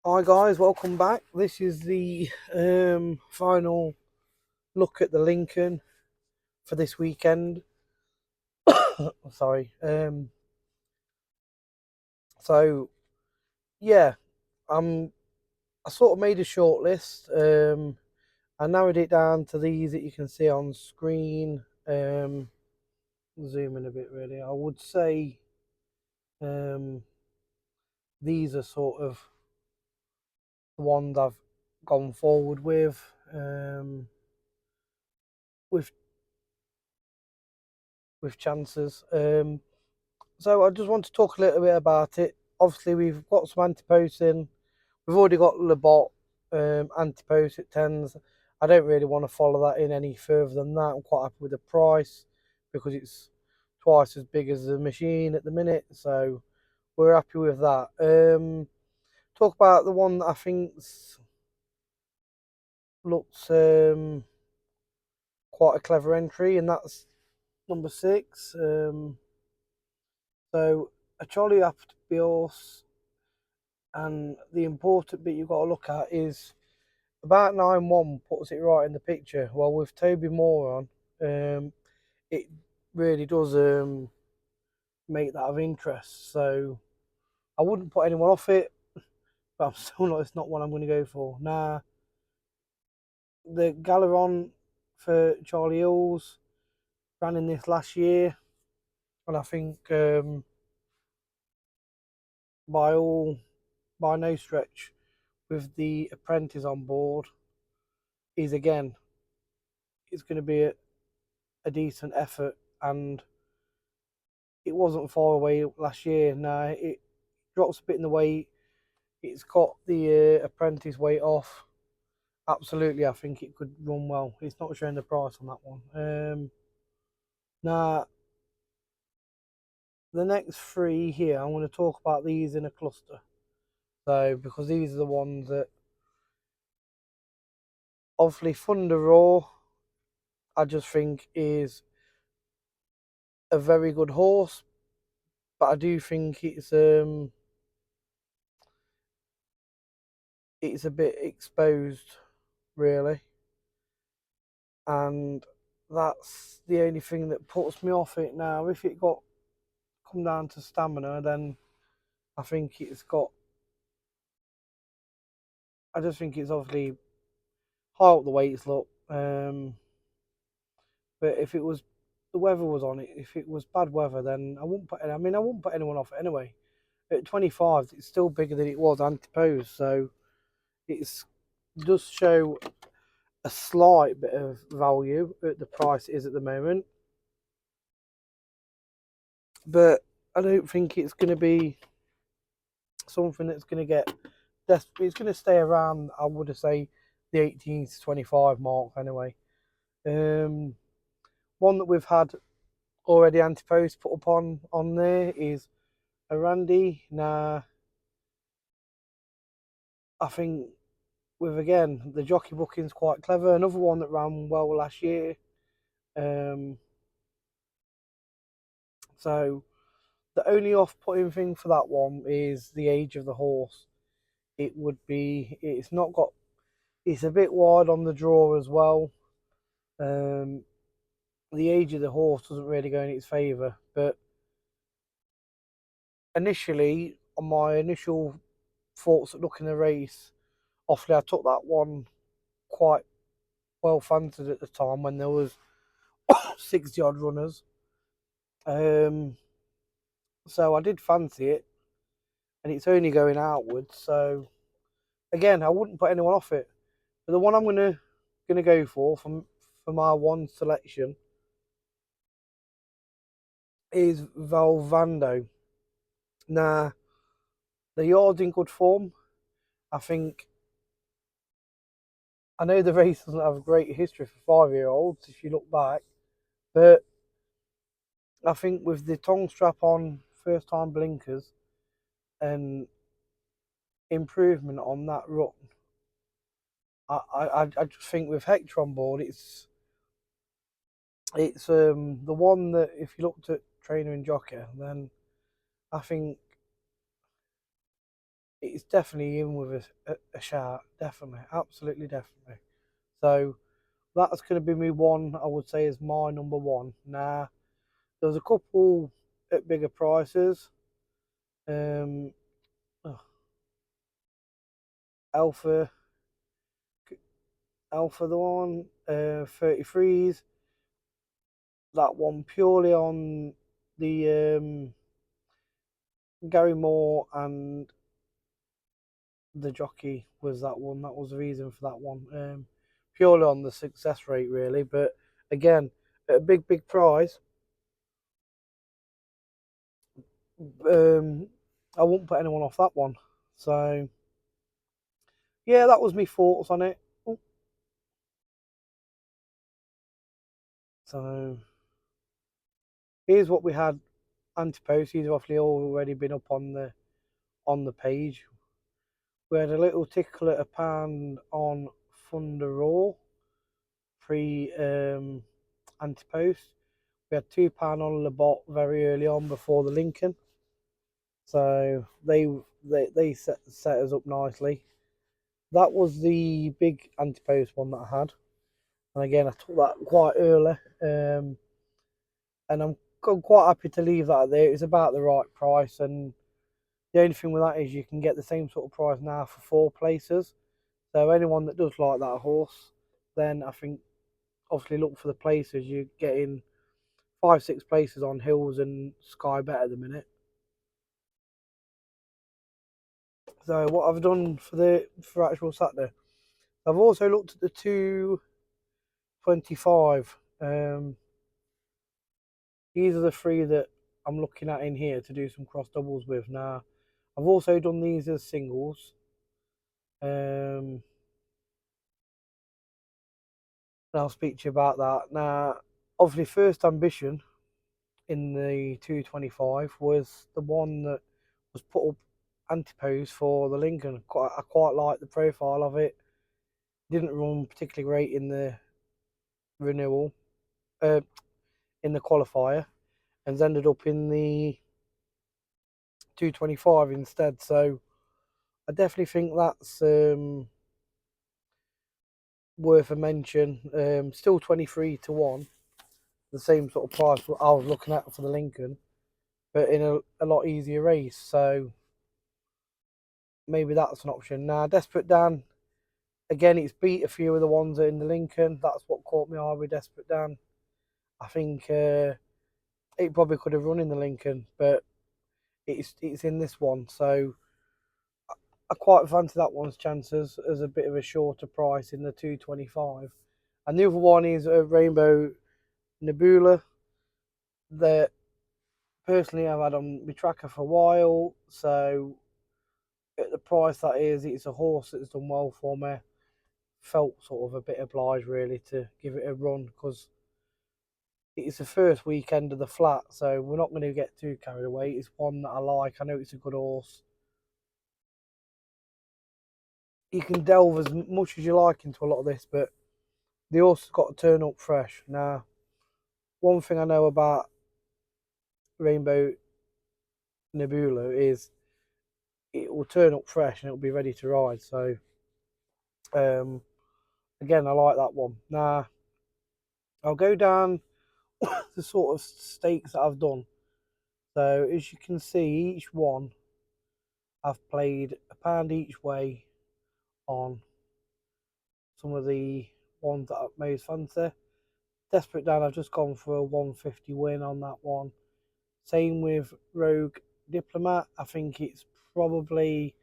Hi guys, welcome back. This is the final look at the Lincoln for this weekend. Sorry. So yeah, I sort of made a short list. I narrowed it down to these that you can see on screen. Zoom in a bit really. I would say um these are sort of the ones I've gone forward with with chances. So I just want to talk a little bit about it. Obviously, we've got some anti-posts in. We've already got Lebot anti-post at tens. I don't really want to follow that in any further than that. I'm quite happy with the price because it's twice as big as the machine at the minute. So we're happy with that. Talk about the one that I think looks quite a clever entry, and that's number 6. So a Charlie Aft Bios. And the important bit you've got to look at is about 9-1 puts it right in the picture. Well, with Toby Moore on, it really does make that of interest. So I wouldn't put anyone off it, but I'm still not. It's not one I'm going to go for. Nah, the Galeron for Charlie Hills ran in this last year, and I think by all by no stretch, with the apprentice on board, is again it's going to be a decent effort, and it wasn't far away last year. Now it drops a bit in the weight. It's got the apprentice weight off. Absolutely, I think it could run well. It's not showing the price on that one. Now the next three here, I'm going to talk about these in a cluster. So because these are the ones that obviously Thunder Raw, I just think is a very good horse, but I do think it's a bit exposed really, and that's the only thing that puts me off it now. If it got come down to stamina, then I think it's got. I just think it's obviously high up the weights. Look, but if it was the weather was on it, if it was bad weather, then I wouldn't put. I mean, I wouldn't put anyone off it anyway. At 25, it's still bigger than it was anti-pose, so it's does show a slight bit of value at the price it is at the moment. But I don't think it's going to be something that's going to get desperate. It's going to stay around, I would say, the 18 to 25 mark anyway. Um, One that we've had already anti-post put up on there is a Randy. Now, I think with again the jockey booking's quite clever. Another one that ran well last year. Um, so the only off-putting thing for that one is the age of the horse. It would be. It's not got. It's a bit wide on the draw as well. Um, the age of the horse doesn't really go in its favour. But initially, on my initial thoughts at looking at the race, obviously I took that one quite well fancied at the time when there was 60 odd runners. Um, so I did fancy it, and it's only going outwards. So again, I wouldn't put anyone off it. But the one I'm gonna go for my one selection is Valvando. Now the yard's in good form. I think I know the race doesn't have a great history for 5-year-olds if you look back, but I think with the tongue strap on, first time blinkers, and improvement on that run, I just think with Hector on board, it's the one that if you looked at trainer and jockey, then I think it's definitely in with a shout. Definitely, absolutely, definitely. So that's going to be me one. I would say is my number one. Now there's a couple at bigger prices. Um, oh, Alpha, Alpha, the one 33s. That one purely on the Gary Moore and the jockey was that one. That was the reason for that one. Purely on the success rate, really. But again, at a big prize, I won't put anyone off that one. So yeah, that was my thoughts on it. Ooh. So here's what we had. Antipodes. He's obviously already been up on the page. We had a little tickle at a pound on Thunder Raw pre Antipost. We had £2 on Labot very early on before the Lincoln, so they set us up nicely. That was the big Antipost one that I had, and again I took that quite early, and I'm quite happy to leave that there. It's about the right price, and the only thing with that is you can get the same sort of price now for 4 places. So anyone that does like that horse, then I think obviously look for the places. You're getting 5, 6 places on Hills and Sky Bet at the minute. So what I've done for actual Saturday, I've also looked at the 225. These are the three that I'm looking at in here to do some cross doubles with. Now, I've also done these as singles. And I'll speak to you about that. Now, obviously, first ambition in the 225 was the one that was put up antipose for the Lincoln. I quite like the profile of it. Didn't run particularly great in the renewal, uh, in the qualifier, and ended up in the 225 instead. So I definitely think that's worth a mention. Still 23 to 1, the same sort of price I was looking at for the Lincoln, but in a lot easier race. So maybe that's an option. Now, Desperate Dan, again, it's beat a few of the ones in the Lincoln. That's what caught my eye with Desperate Dan. I think it probably could have run in the Lincoln, but it's in this one. So I quite fancy that one's chances as a bit of a shorter price in the 225. And the other one is a Rainbow Nebula that personally I've had on my tracker for a while. So at the price that is, it's a horse that's done well for me. Felt sort of a bit obliged really to give it a run because it's the first weekend of the flat, so we're not going to get too carried away. It's one that I like. I know it's a good horse. You can delve as much as you like into a lot of this, but the horse has got to turn up fresh. Now, one thing I know about Rainbow Nebula is it will turn up fresh and it will be ready to ride. So, um, again, I like that one. Now, I'll go down the sort of stakes that I've done. So, as you can see, each one I've played £1 each way on some of the ones that I most fancy. Desperate Dan, I've just gone for a 150 win on that one. Same with Rogue Diplomat. I think it's probably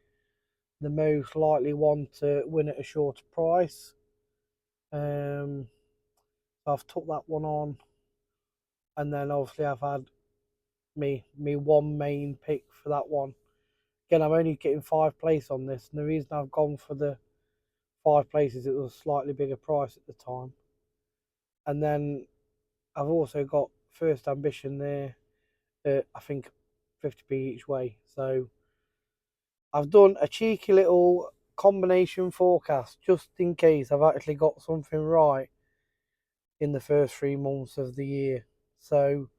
the most likely one to win at a shorter price. I've took that one on, and then obviously I've had me one main pick for that one. Again, I'm only getting 5 places on this, and the reason I've gone for the 5 places, it was a slightly bigger price at the time. And then I've also got First Ambition there, I think 50p each way. So I've done a cheeky little combination forecast just in case I've actually got something right in the first 3 months of the year. So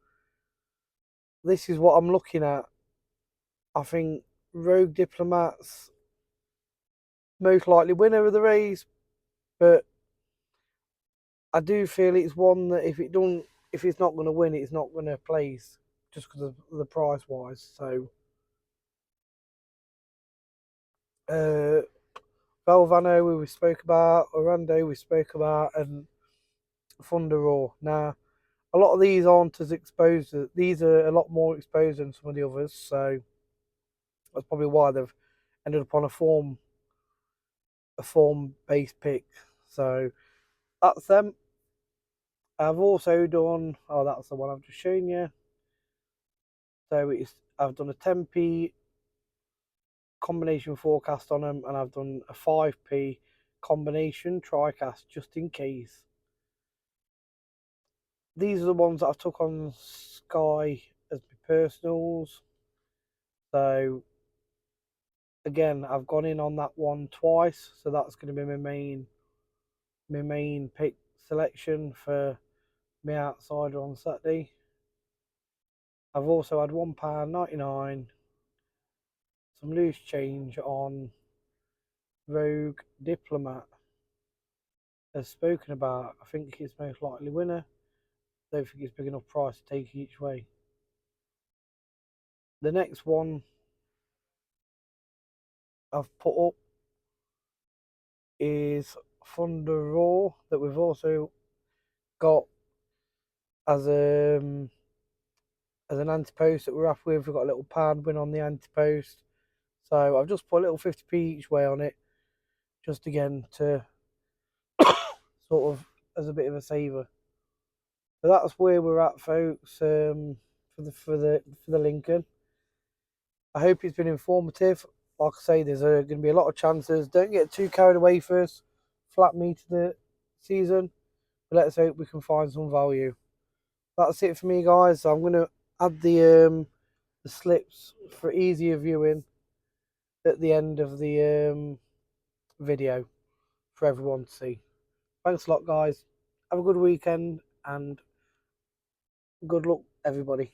this is what I'm looking at. I think Rogue Diplomats most likely winner of the race, but I do feel it's one that if it's not going to win, it's not going to place just because of the price wise. So, uh, Valvano we spoke about, Orlando we spoke about, and Thunder Roar. Now, a lot of these aren't as exposed. These are a lot more exposed than some of the others. So that's probably why they've ended up on a form based pick. So that's them. I've also done. Oh, that's the one I've just shown you. So I've done a 10p combination forecast on them, and I've done a 5p combination tricast just in case. These are the ones that I've took on Sky as my personals. So again, I've gone in on that one twice, so that's going to be my main pick selection for my outsider on Saturday. I've also had £1.99, some loose change on Rogue Diplomat. As spoken about, I think he's most likely winner. Don't think it's big enough price to take each way. The next one I've put up is Thunder Roar that we've also got as as an anti-post that we're off with. We've got a little pound win on the anti-post. So I've just put a little 50p each way on it, just again to sort of as a bit of a saver. So that's where we're at, folks. For the Lincoln. I hope it's been informative. Like I say, there's going to be a lot of chances. Don't get too carried away first. Flat meet of the season. But let's hope we can find some value. That's it for me, guys. I'm going to add the slips for easier viewing at the end of the video for everyone to see. Thanks a lot, guys. Have a good weekend and good luck, everybody.